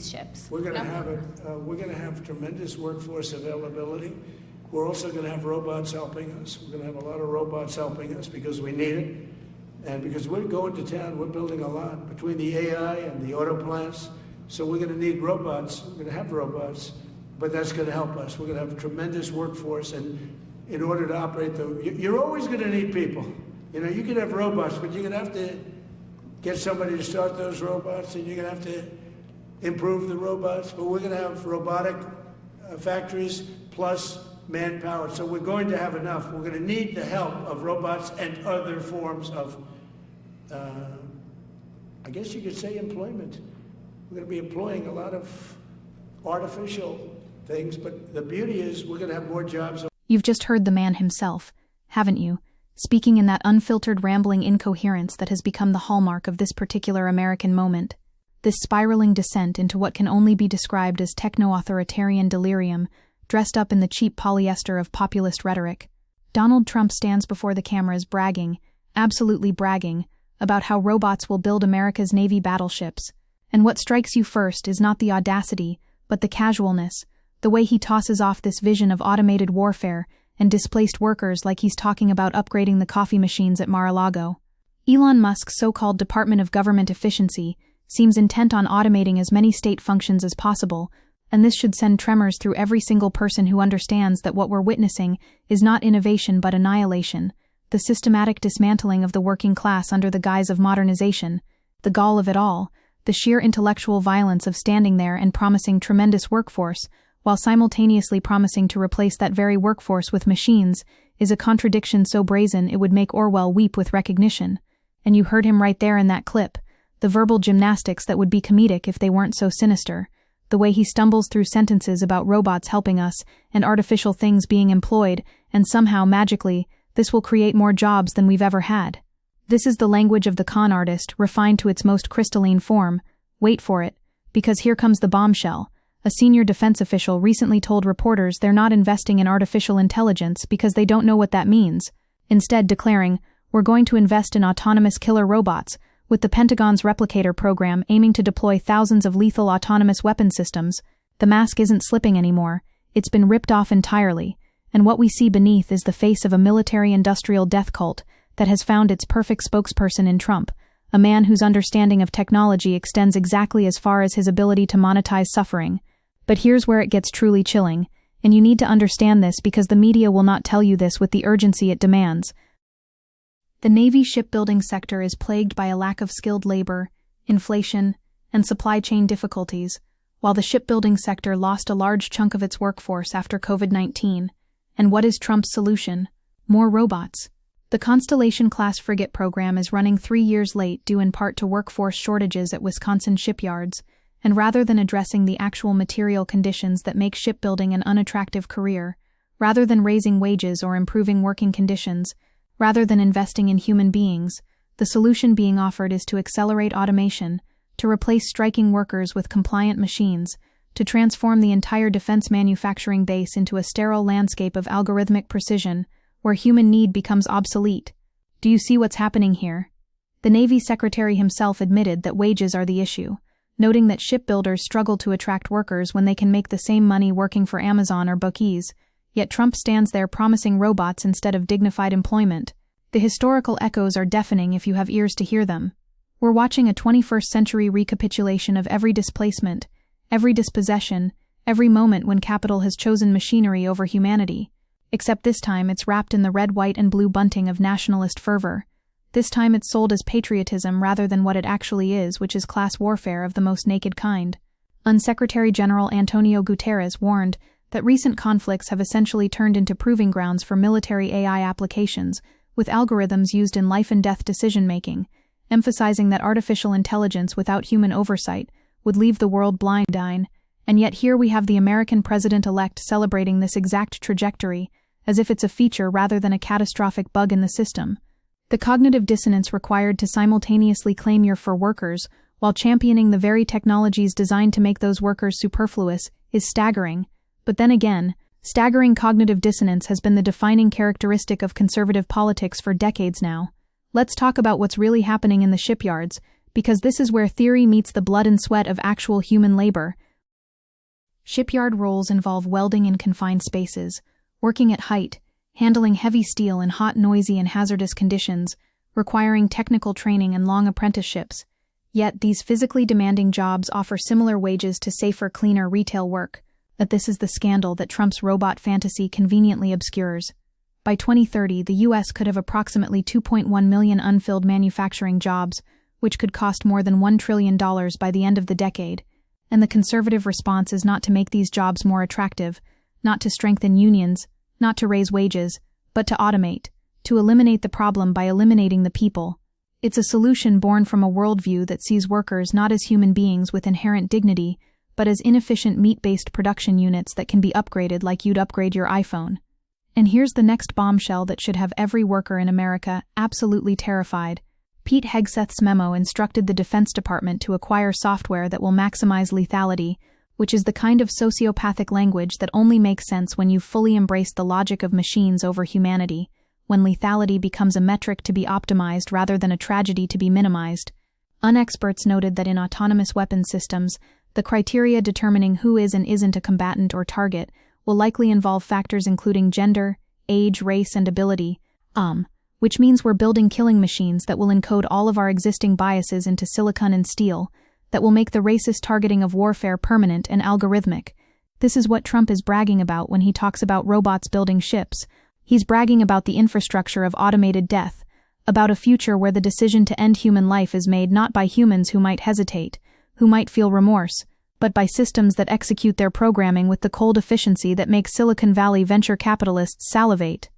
these ships? We're going to have tremendous workforce availability. We're also going to have robots helping us. We're going to have a lot of robots helping us because we need it. And because we're going to town, we're building a lot between the AI and the auto plants. So we're going to need robots. We're going to have robots, but that's going to help us. We're going to have a tremendous workforce. And in order to operate you're always going to need people. You know, you can have robots, but you're going to have to get somebody to start those robots, and you're going to have to improve the robots. But we're going to have robotic factories plus manpower. So we're going to have enough. We're going to need the help of robots and other forms of, I guess you could say, employment. We're going to be employing a lot of artificial things, but the beauty is we're going to have more jobs. You've just heard the man himself, haven't you? Speaking in that unfiltered, rambling incoherence that has become the hallmark of this particular American moment. This spiraling descent into what can only be described as techno-authoritarian delirium, dressed up in the cheap polyester of populist rhetoric. Donald Trump stands before the cameras bragging, absolutely bragging, about how robots will build America's Navy battleships. And what strikes you first is not the audacity, but the casualness, the way he tosses off this vision of automated warfare and displaced workers like he's talking about upgrading the coffee machines at Mar-a-Lago. Elon Musk's so-called Department of Government Efficiency seems intent on automating as many state functions as possible, and this should send tremors through every single person who understands that what we're witnessing is not innovation but annihilation, the systematic dismantling of the working class under the guise of modernization, the gall of it all, the sheer intellectual violence of standing there and promising tremendous workforce, while simultaneously promising to replace that very workforce with machines, is a contradiction so brazen it would make Orwell weep with recognition. And you heard him right there in that clip, the verbal gymnastics that would be comedic if they weren't so sinister. The way he stumbles through sentences about robots helping us and artificial things being employed, and somehow, magically, this will create more jobs than we've ever had. This is the language of the con artist, refined to its most crystalline form. Wait for it, because here comes the bombshell. A senior defense official recently told reporters they're not investing in artificial intelligence because they don't know what that means, instead declaring, "We're going to invest in autonomous killer robots," with the Pentagon's Replicator program aiming to deploy thousands of lethal autonomous weapon systems. The mask isn't slipping anymore, it's been ripped off entirely, and what we see beneath is the face of a military-industrial death cult that has found its perfect spokesperson in Trump, a man whose understanding of technology extends exactly as far as his ability to monetize suffering. But here's where it gets truly chilling, and you need to understand this because the media will not tell you this with the urgency it demands. The Navy shipbuilding sector is plagued by a lack of skilled labor, inflation, and supply chain difficulties, while the shipbuilding sector lost a large chunk of its workforce after COVID-19. And what is Trump's solution? More robots. The Constellation-class frigate program is running 3 years late due in part to workforce shortages at Wisconsin shipyards, and rather than addressing the actual material conditions that make shipbuilding an unattractive career, rather than raising wages or improving working conditions, rather than investing in human beings, the solution being offered is to accelerate automation, to replace striking workers with compliant machines, to transform the entire defense manufacturing base into a sterile landscape of algorithmic precision, where human need becomes obsolete. Do you see what's happening here? The Navy Secretary himself admitted that wages are the issue, noting that shipbuilders struggle to attract workers when they can make the same money working for Amazon or Buc-ee's, yet Trump stands there promising robots instead of dignified employment. The historical echoes are deafening if you have ears to hear them. We're watching a 21st century recapitulation of every displacement, every dispossession, every moment when capital has chosen machinery over humanity. Except this time it's wrapped in the red, white, and blue bunting of nationalist fervor. This time it's sold as patriotism rather than what it actually is, which is class warfare of the most naked kind. Secretary General Antonio Guterres warned that recent conflicts have essentially turned into proving grounds for military AI applications, with algorithms used in life-and-death decision-making, emphasizing that artificial intelligence without human oversight would leave the world blind. And yet here we have the American president-elect celebrating this exact trajectory, as if it's a feature rather than a catastrophic bug in the system. The cognitive dissonance required to simultaneously claim you're for workers while championing the very technologies designed to make those workers superfluous is staggering. But then again, staggering cognitive dissonance has been the defining characteristic of conservative politics for decades now. Let's talk about what's really happening in the shipyards, because this is where theory meets the blood and sweat of actual human labor. Shipyard roles involve welding in confined spaces, working at height, handling heavy steel in hot, noisy, and hazardous conditions, requiring technical training and long apprenticeships. Yet these physically demanding jobs offer similar wages to safer, cleaner retail work. But this is the scandal that Trump's robot fantasy conveniently obscures. By 2030, the U.S. could have approximately 2.1 million unfilled manufacturing jobs, which could cost more than $1 trillion by the end of the decade. And the conservative response is not to make these jobs more attractive, not to strengthen unions, not to raise wages, but to automate, to eliminate the problem by eliminating the people. It's a solution born from a worldview that sees workers not as human beings with inherent dignity, but as inefficient meat-based production units that can be upgraded like you'd upgrade your iPhone. And here's the next bombshell that should have every worker in America absolutely terrified. Pete Hegseth's memo instructed the Defense Department to acquire software that will maximize lethality, which is the kind of sociopathic language that only makes sense when you've fully embraced the logic of machines over humanity, when lethality becomes a metric to be optimized rather than a tragedy to be minimized. Unexperts noted that in autonomous weapons systems, the criteria determining who is and isn't a combatant or target will likely involve factors including gender, age, race, and ability, which means we're building killing machines that will encode all of our existing biases into silicon and steel, that will make the racist targeting of warfare permanent and algorithmic. This is what Trump is bragging about when he talks about robots building ships. He's bragging about the infrastructure of automated death, about a future where the decision to end human life is made not by humans who might hesitate, who might feel remorse, but by systems that execute their programming with the cold efficiency that makes Silicon Valley venture capitalists salivate.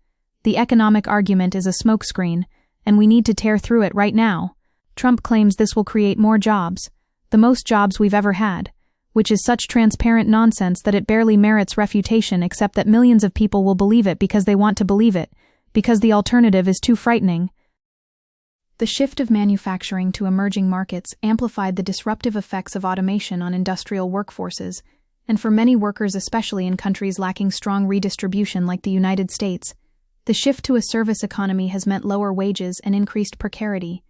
The economic argument is a smokescreen, and we need to tear through it right now. Trump claims this will create more jobs, the most jobs we've ever had, which is such transparent nonsense that it barely merits refutation, except that millions of people will believe it because they want to believe it, because the alternative is too frightening. The shift of manufacturing to emerging markets amplified the disruptive effects of automation on industrial workforces, and for many workers, especially in countries lacking strong redistribution like the United States, the shift to a service economy has meant lower wages and increased precarity.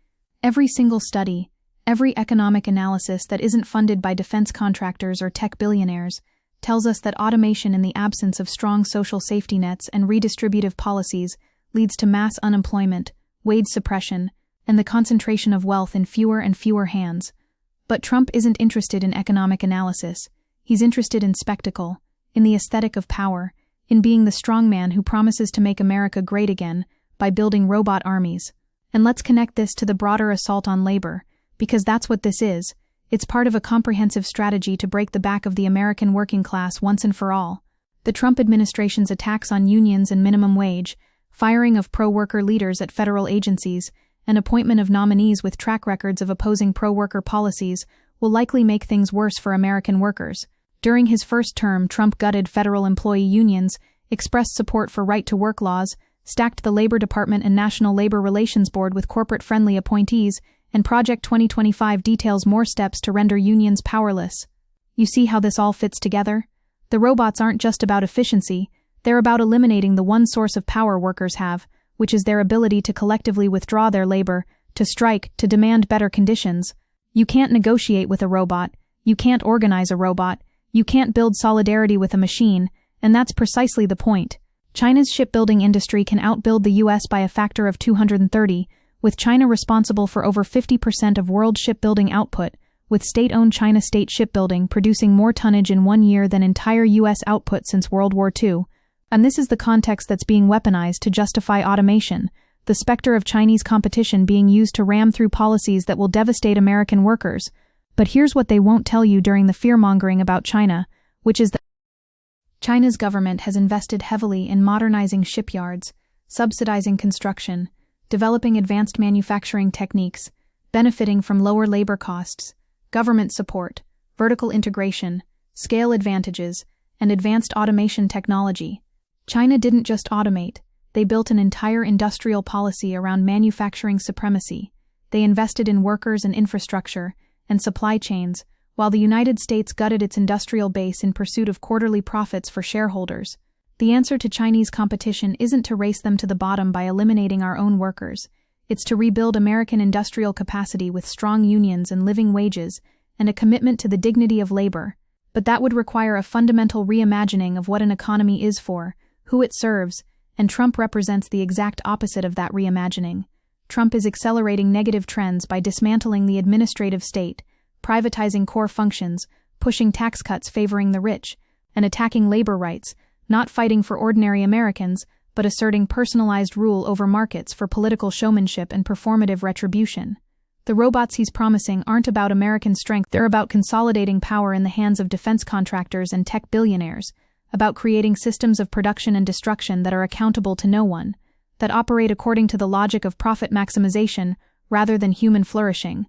Every single study, every economic analysis that isn't funded by defense contractors or tech billionaires tells us that automation in the absence of strong social safety nets and redistributive policies leads to mass unemployment, wage suppression, and the concentration of wealth in fewer and fewer hands. But Trump isn't interested in economic analysis. He's interested in spectacle, in the aesthetic of power, in being the strongman who promises to make America great again by building robot armies. And let's connect this to the broader assault on labor, because that's what this is. It's part of a comprehensive strategy to break the back of the American working class once and for all. The Trump administration's attacks on unions and minimum wage, firing of pro-worker leaders at federal agencies, and appointment of nominees with track records of opposing pro-worker policies will likely make things worse for American workers. During his first term, Trump gutted federal employee unions, expressed support for right-to-work laws, stacked the Labor Department and National Labor Relations Board with corporate-friendly appointees, and Project 2025 details more steps to render unions powerless. You see how this all fits together? The robots aren't just about efficiency, they're about eliminating the one source of power workers have, which is their ability to collectively withdraw their labor, to strike, to demand better conditions. You can't negotiate with a robot, you can't organize a robot, you can't build solidarity with a machine, and that's precisely the point. China's shipbuilding industry can outbuild the US by a factor of 230, with China responsible for over 50% of world shipbuilding output, with state-owned China State Shipbuilding producing more tonnage in 1 year than entire US output since World War II. And this is the context that's being weaponized to justify automation, the specter of Chinese competition being used to ram through policies that will devastate American workers. But here's what they won't tell you during the fear-mongering about China, which is that China's government has invested heavily in modernizing shipyards, subsidizing construction, developing advanced manufacturing techniques, benefiting from lower labor costs, government support, vertical integration, scale advantages, and advanced automation technology. China didn't just automate, they built an entire industrial policy around manufacturing supremacy. They invested in workers and infrastructure and supply chains, while the United States gutted its industrial base in pursuit of quarterly profits for shareholders. The answer to Chinese competition isn't to race them to the bottom by eliminating our own workers. It's to rebuild American industrial capacity with strong unions and living wages, and a commitment to the dignity of labor. But that would require a fundamental reimagining of what an economy is for, who it serves, and Trump represents the exact opposite of that reimagining. Trump is accelerating negative trends by dismantling the administrative state, privatizing core functions, pushing tax cuts favoring the rich, and attacking labor rights, not fighting for ordinary Americans, but asserting personalized rule over markets for political showmanship and performative retribution. The robots he's promising aren't about American strength, they're about consolidating power in the hands of defense contractors and tech billionaires, about creating systems of production and destruction that are accountable to no one, that operate according to the logic of profit maximization rather than human flourishing.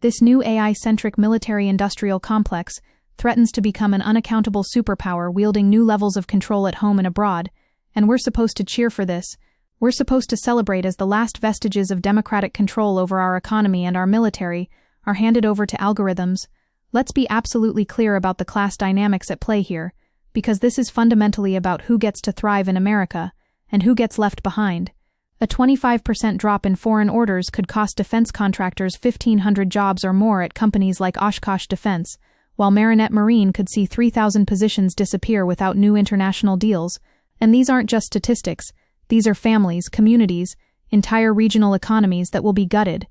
This new AI-centric military-industrial complex threatens to become an unaccountable superpower wielding new levels of control at home and abroad, and we're supposed to cheer for this. We're supposed to celebrate as the last vestiges of democratic control over our economy and our military are handed over to algorithms. Let's be absolutely clear about the class dynamics at play here, because this is fundamentally about who gets to thrive in America and who gets left behind. A 25% drop in foreign orders could cost defense contractors 1,500 jobs or more at companies like Oshkosh Defense, while Marinette Marine could see 3,000 positions disappear without new international deals. And these aren't just statistics, these are families, communities, entire regional economies that will be gutted.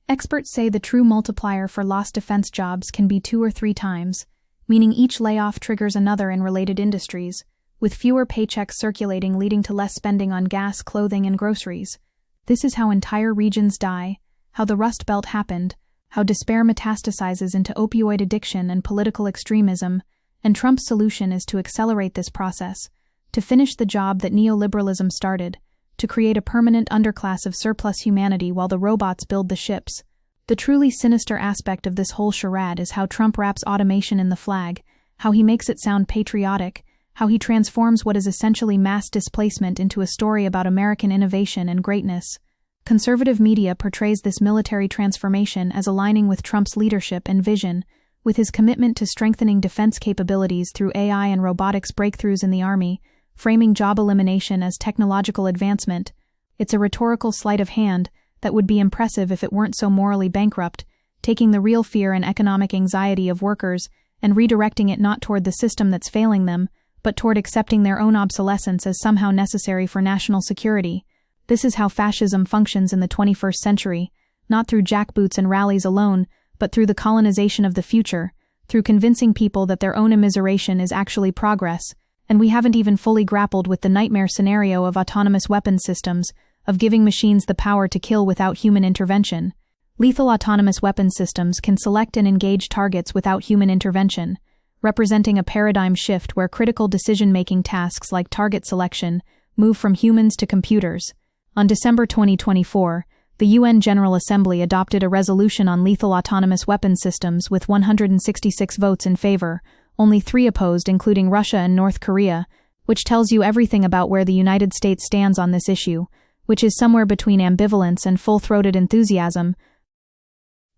Experts say the true multiplier for lost defense jobs can be 2 or 3 times, meaning each layoff triggers another in related industries, with fewer paychecks circulating leading to less spending on gas, clothing, and groceries. This is how entire regions die, how the Rust Belt happened, how despair metastasizes into opioid addiction and political extremism, and Trump's solution is to accelerate this process, to finish the job that neoliberalism started, to create a permanent underclass of surplus humanity while the robots build the ships. The truly sinister aspect of this whole charade is how Trump wraps automation in the flag, how he makes it sound patriotic, how he transforms what is essentially mass displacement into a story about American innovation and greatness. Conservative media portrays this military transformation as aligning with Trump's leadership and vision, with his commitment to strengthening defense capabilities through AI and robotics breakthroughs in the Army, framing job elimination as technological advancement. It's a rhetorical sleight of hand that would be impressive if it weren't so morally bankrupt, taking the real fear and economic anxiety of workers and redirecting it not toward the system that's failing them, but toward accepting their own obsolescence as somehow necessary for national security. This is how fascism functions in the 21st century, not through jackboots and rallies alone, but through the colonization of the future, through convincing people that their own immiseration is actually progress. And we haven't even fully grappled with the nightmare scenario of autonomous weapons systems, of giving machines the power to kill without human intervention. Lethal autonomous weapons systems can select and engage targets without human intervention, representing a paradigm shift where critical decision-making tasks like target selection move from humans to computers. On December 2024, the UN General Assembly adopted a resolution on lethal autonomous weapons systems with 166 votes in favor, only 3 opposed, including Russia and North Korea, which tells you everything about where the United States stands on this issue, which is somewhere between ambivalence and full-throated enthusiasm.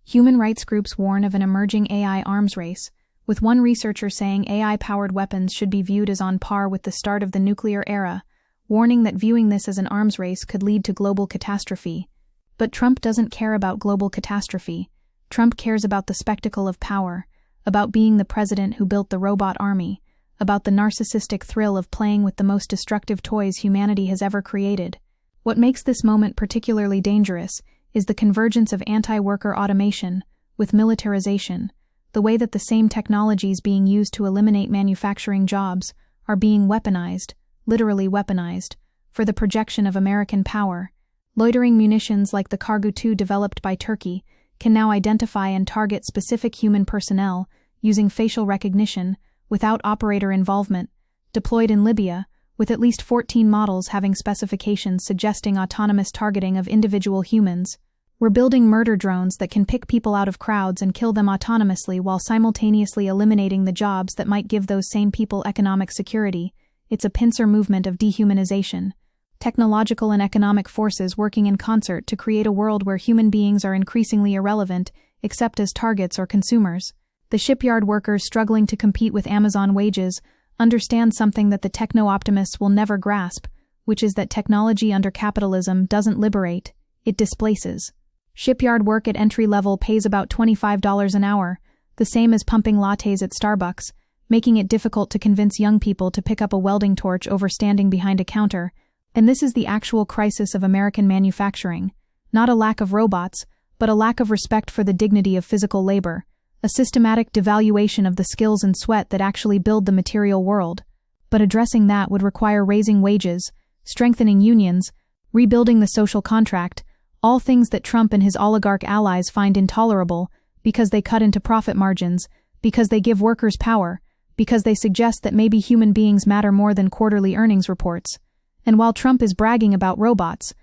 Human rights groups warn of an emerging AI arms race, with one researcher saying AI-powered weapons should be viewed as on par with the start of the nuclear era, warning that viewing this as an arms race could lead to global catastrophe. But Trump doesn't care about global catastrophe. Trump cares about the spectacle of power, about being the president who built the robot army, about the narcissistic thrill of playing with the most destructive toys humanity has ever created. What makes this moment particularly dangerous is the convergence of anti-worker automation with militarization, the way that the same technologies being used to eliminate manufacturing jobs are being weaponized, literally weaponized, for the projection of American power. Loitering munitions like the Kargu-2 developed by Turkey can now identify and target specific human personnel using facial recognition without operator involvement, deployed in Libya, with at least 14 models having specifications suggesting autonomous targeting of individual humans. We're building murder drones that can pick people out of crowds and kill them autonomously while simultaneously eliminating the jobs that might give those same people economic security. It's a pincer movement of dehumanization. Technological and economic forces working in concert to create a world where human beings are increasingly irrelevant, except as targets or consumers. The shipyard workers struggling to compete with Amazon wages understand something that the techno-optimists will never grasp, which is that technology under capitalism doesn't liberate, it displaces. Shipyard work at entry level pays about $25 an hour, the same as pumping lattes at Starbucks, making it difficult to convince young people to pick up a welding torch over standing behind a counter. And this is the actual crisis of American manufacturing. Not a lack of robots, but a lack of respect for the dignity of physical labor, a systematic devaluation of the skills and sweat that actually build the material world. But addressing that would require raising wages, strengthening unions, rebuilding the social contract, all things that Trump and his oligarch allies find intolerable because they cut into profit margins, because they give workers power, because they suggest that maybe human beings matter more than quarterly earnings reports. And while Trump is bragging about robots,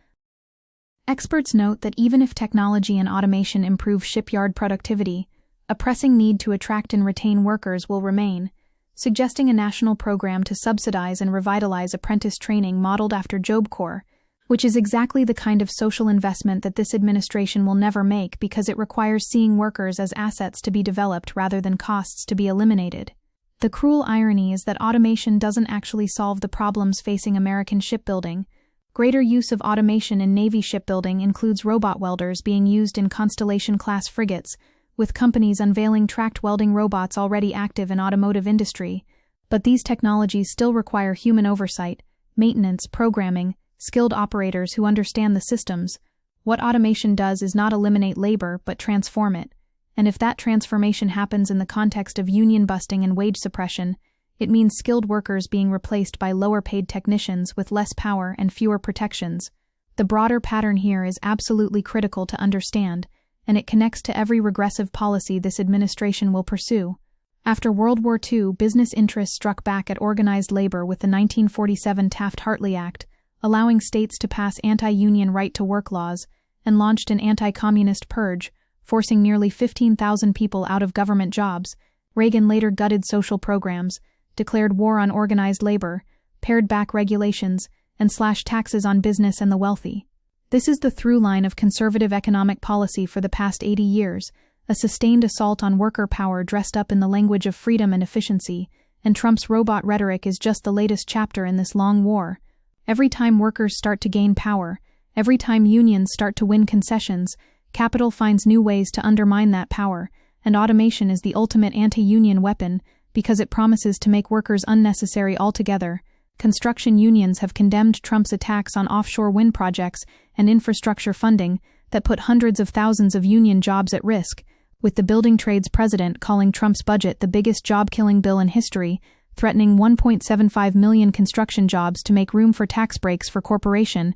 experts note that even if technology and automation improve shipyard productivity, a pressing need to attract and retain workers will remain, suggesting a national program to subsidize and revitalize apprentice training modeled after Job Corps, which is exactly the kind of social investment that this administration will never make because it requires seeing workers as assets to be developed rather than costs to be eliminated. The cruel irony is that automation doesn't actually solve the problems facing American shipbuilding. Greater use of automation in Navy shipbuilding includes robot welders being used in Constellation-class frigates, with companies unveiling tracked welding robots already active in automotive industry. But these technologies still require human oversight, maintenance, programming, skilled operators who understand the systems. What automation does is not eliminate labor, but transform it. And if that transformation happens in the context of union busting and wage suppression, it means skilled workers being replaced by lower-paid technicians with less power and fewer protections. The broader pattern here is absolutely critical to understand, and it connects to every regressive policy this administration will pursue. After World War II, business interests struck back at organized labor with the 1947 Taft-Hartley Act, allowing states to pass anti-union right-to-work laws, and launched an anti-communist purge, forcing nearly 15,000 people out of government jobs. Reagan later gutted social programs, declared war on organized labor, pared back regulations, and slashed taxes on business and the wealthy. This is the through line of conservative economic policy for the past 80 years, a sustained assault on worker power dressed up in the language of freedom and efficiency, and Trump's robot rhetoric is just the latest chapter in this long war. Every time workers start to gain power, every time unions start to win concessions, capital finds new ways to undermine that power, and automation is the ultimate anti-union weapon because it promises to make workers unnecessary altogether. Construction unions have condemned Trump's attacks on offshore wind projects and infrastructure funding that put hundreds of thousands of union jobs at risk, with the building trades president calling Trump's budget the biggest job-killing bill in history, threatening 1.75 million construction jobs to make room for tax breaks for corporations.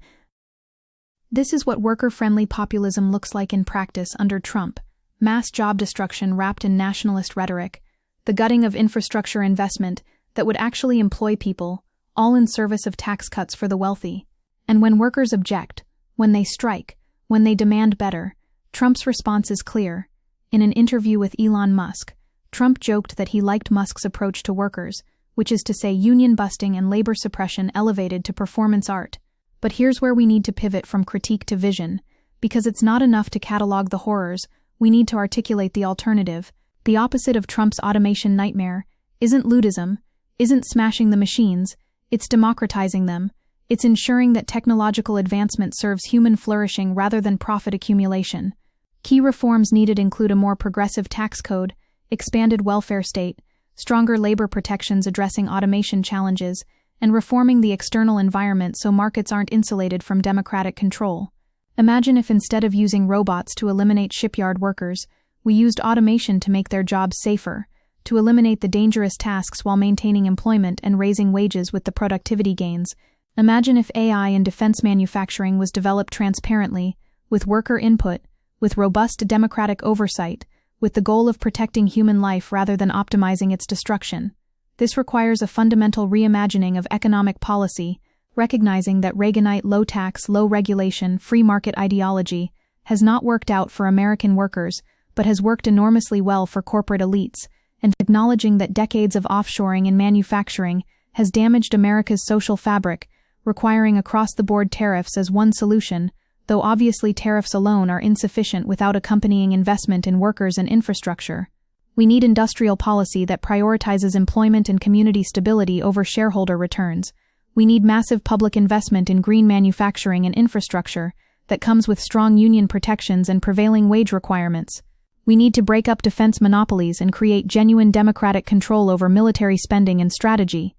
This is what worker-friendly populism looks like in practice under Trump: mass job destruction wrapped in nationalist rhetoric, the gutting of infrastructure investment that would actually employ people, all in service of tax cuts for the wealthy. And when workers object, when they strike, when they demand better, Trump's response is clear. In an interview with Elon Musk, Trump joked that he liked Musk's approach to workers, which is to say union busting and labor suppression elevated to performance art. But here's where we need to pivot from critique to vision, because it's not enough to catalog the horrors, we need to articulate the alternative. The opposite of Trump's automation nightmare isn't Ludism, isn't smashing the machines, it's democratizing them. It's ensuring that technological advancement serves human flourishing rather than profit accumulation. Key reforms needed include a more progressive tax code, expanded welfare state, stronger labor protections addressing automation challenges, and reforming the external environment so markets aren't insulated from democratic control. Imagine if instead of using robots to eliminate shipyard workers, we used automation to make their jobs safer, to eliminate the dangerous tasks while maintaining employment and raising wages with the productivity gains. Imagine if AI in defense manufacturing was developed transparently, with worker input, with robust democratic oversight, with the goal of protecting human life rather than optimizing its destruction. This requires a fundamental reimagining of economic policy, recognizing that Reaganite low-tax, low-regulation, free market ideology has not worked out for American workers, but has worked enormously well for corporate elites, and acknowledging that decades of offshoring in manufacturing has damaged America's social fabric, requiring across-the-board tariffs as one solution, though obviously tariffs alone are insufficient without accompanying investment in workers and infrastructure. We need industrial policy that prioritizes employment and community stability over shareholder returns. We need massive public investment in green manufacturing and infrastructure, that comes with strong union protections and prevailing wage requirements. We need to break up defense monopolies and create genuine democratic control over military spending and strategy.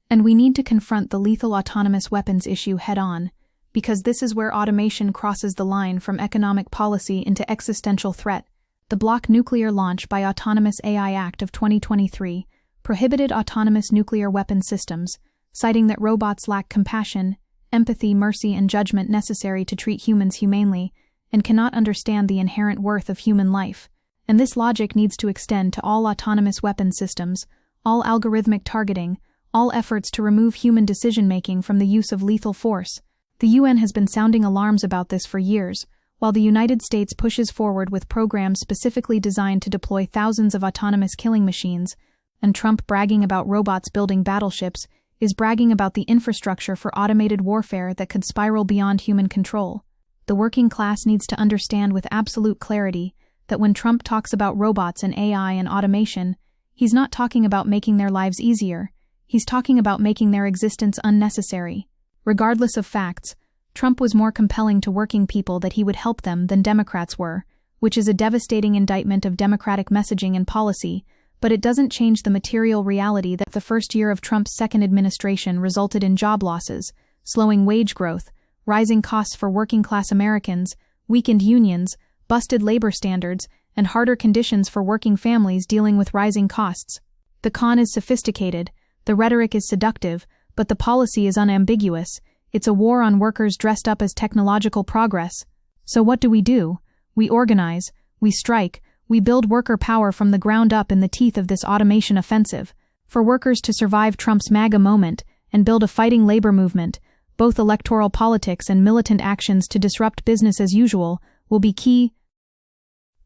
And we need to confront the lethal autonomous weapons issue head-on, because this is where automation crosses the line from economic policy into existential threat. The Block Nuclear Launch by Autonomous AI Act of 2023 prohibited autonomous nuclear weapon systems, citing that robots lack compassion, empathy, mercy, and judgment necessary to treat humans humanely, and cannot understand the inherent worth of human life. And this logic needs to extend to all autonomous weapon systems, all algorithmic targeting, all efforts to remove human decision-making from the use of lethal force. The UN has been sounding alarms about this for years, while the United States pushes forward with programs specifically designed to deploy thousands of autonomous killing machines, and Trump bragging about robots building battleships is bragging about the infrastructure for automated warfare that could spiral beyond human control. The working class needs to understand with absolute clarity that when Trump talks about robots and AI and automation, he's not talking about making their lives easier, he's talking about making their existence unnecessary. Regardless of facts, Trump was more compelling to working people that he would help them than Democrats were, which is a devastating indictment of Democratic messaging and policy, but it doesn't change the material reality that the first year of Trump's second administration resulted in job losses, slowing wage growth, rising costs for working-class Americans, weakened unions, busted labor standards, and harder conditions for working families dealing with rising costs. The con is sophisticated, the rhetoric is seductive, but the policy is unambiguous. It's a war on workers dressed up as technological progress. So what do? We organize, we strike, we build worker power from the ground up in the teeth of this automation offensive. For workers to survive Trump's MAGA moment and build a fighting labor movement, both electoral politics and militant actions to disrupt business as usual will be key,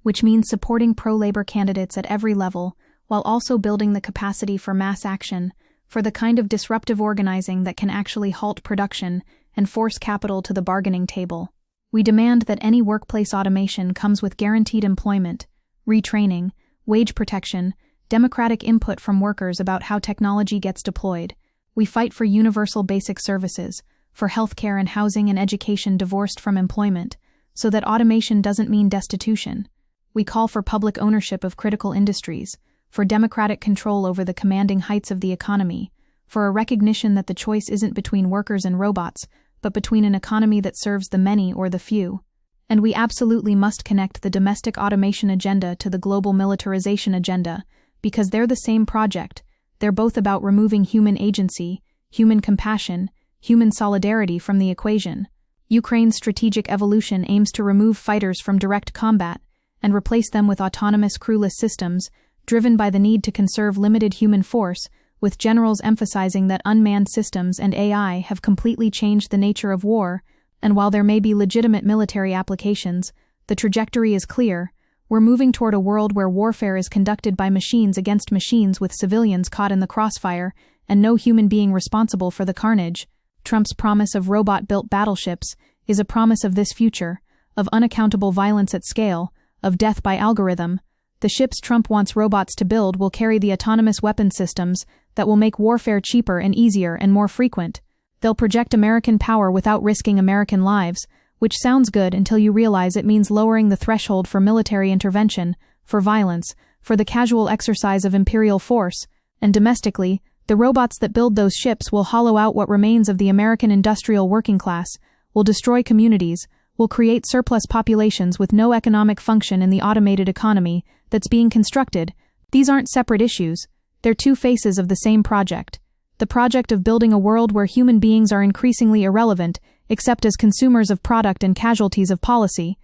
which means supporting pro-labor candidates at every level, while also building the capacity for mass action, for the kind of disruptive organizing that can actually halt production and force capital to the bargaining table. We demand that any workplace automation comes with guaranteed employment, retraining, wage protection, democratic input from workers about how technology gets deployed. We fight for universal basic services, for healthcare and housing and education divorced from employment, so that automation doesn't mean destitution. We call for public ownership of critical industries, for democratic control over the commanding heights of the economy, for a recognition that the choice isn't between workers and robots, but between an economy that serves the many or the few. And we absolutely must connect the domestic automation agenda to the global militarization agenda, because they're the same project. They're both about removing human agency, human compassion, human solidarity from the equation. Ukraine's strategic evolution aims to remove fighters from direct combat and replace them with autonomous crewless systems, driven by the need to conserve limited human force, with generals emphasizing that unmanned systems and AI have completely changed the nature of war, and while there may be legitimate military applications, the trajectory is clear. We're moving toward a world where warfare is conducted by machines against machines with civilians caught in the crossfire, and no human being responsible for the carnage. Trump's promise of robot-built battleships is a promise of this future, of unaccountable violence at scale, of death by algorithm. The ships Trump wants robots to build will carry the autonomous weapon systems that will make warfare cheaper and easier and more frequent. They'll project American power without risking American lives, which sounds good until you realize it means lowering the threshold for military intervention, for violence, for the casual exercise of imperial force, and domestically, the robots that build those ships will hollow out what remains of the American industrial working class, will destroy communities, will create surplus populations with no economic function in the automated economy that's being constructed. These aren't separate issues, they're two faces of the same project. The project of building a world where human beings are increasingly irrelevant, except as consumers of product and casualties of policy.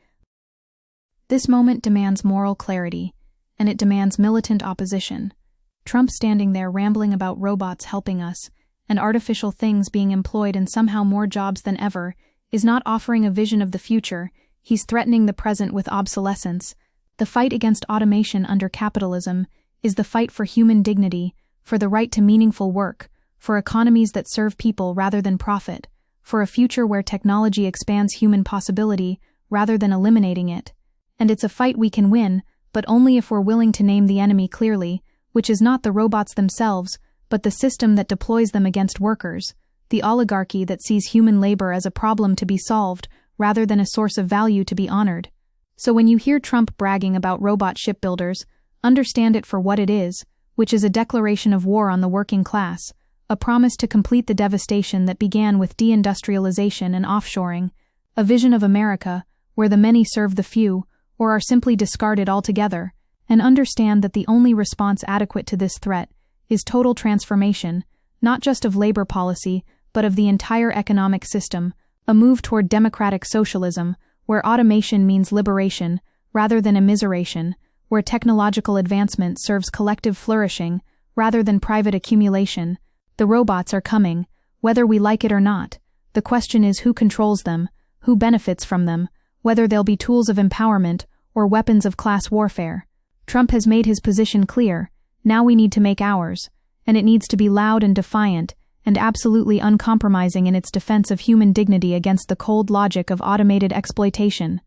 This moment demands moral clarity, and it demands militant opposition. Trump standing there rambling about robots helping us, and artificial things being employed in somehow more jobs than ever, is not offering a vision of the future, he's threatening the present with obsolescence. The fight against automation under capitalism is the fight for human dignity, for the right to meaningful work, for economies that serve people rather than profit, for a future where technology expands human possibility rather than eliminating it. And it's a fight we can win, but only if we're willing to name the enemy clearly, which is not the robots themselves, but the system that deploys them against workers, the oligarchy that sees human labor as a problem to be solved rather than a source of value to be honored. So when you hear Trump bragging about robot shipbuilders, understand it for what it is, which is a declaration of war on the working class, a promise to complete the devastation that began with deindustrialization and offshoring, a vision of America where the many serve the few or are simply discarded altogether, and understand that the only response adequate to this threat is total transformation, not just of labor policy, but of the entire economic system, a move toward democratic socialism, where automation means liberation rather than immiseration, where technological advancement serves collective flourishing rather than private accumulation. The robots are coming, whether we like it or not. The question is who controls them, who benefits from them, whether they'll be tools of empowerment or weapons of class warfare. Trump has made his position clear. Now we need to make ours, and it needs to be loud and defiant, and absolutely uncompromising in its defense of human dignity against the cold logic of automated exploitation.